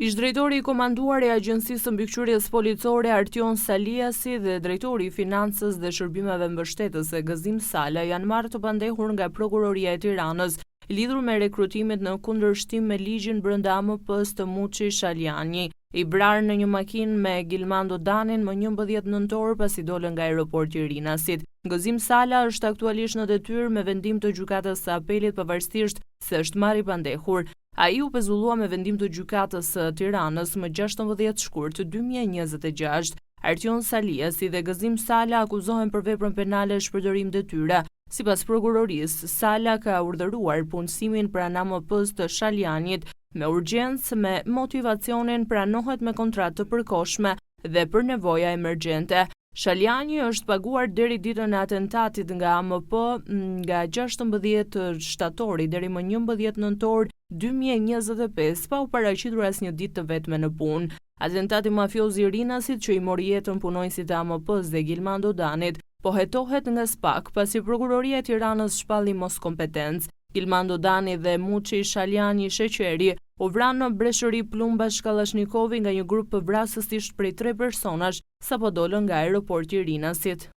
Ish-drejtori i komanduar e Agjencisë Mbikëqyrjes Policore Artion Saliasi dhe drejtori i Financës dhe Shërbimeve Mbështetëse Gëzim Sala janë marrë të pandehur nga Prokuroria e Tiranës lidhur me rekrutimet në kundërshtim me ligjin brenda AMP-s të Muçi Shaljani, i brar në një makinë me Gilmando Danin më 11 nëntor pasi dolën nga aeroporti i Rinasit. Gëzim Sala është aktualisht në detyrë me vendim të gjykatës së apelit pavarësisht se është marrë i pandehur. Ai u pezullua me vendim të gjykatës së Tiranës më 16 shkurt 2026. Artion Saliasi dhe Gëzim Sala akuzohen për veprën penale shpërdorim detyre. Sipas prokurorisë, Sala ka urdhëruar punësimin pranë AMP-s të Shaljanit me urgjencë me motivacionin pranohet me kontratë të përkohshme dhe për nevoja emergjente. Shaljani është paguar deri ditën e atentatit nga AMP nga 16 shtatori deri më 11 nëntor 2025 pa u paraqitur asnjë ditë të vetme në punë. Atentati mafioz i Rinasit që i mori jetën punonjësit e AMP-s dhe Gilmando Danit po hetohet nga SPAK pasi Prokuroria e Tiranës shpalli mos kompetencë. Gilmando Dani dhe Muçi Shaljani Sheqeri u vranë në breshëri Plumba Shkallashnikovi nga një grup vrasësisht prej 3 personash sapo dolën nga aeroporti i Rinasit.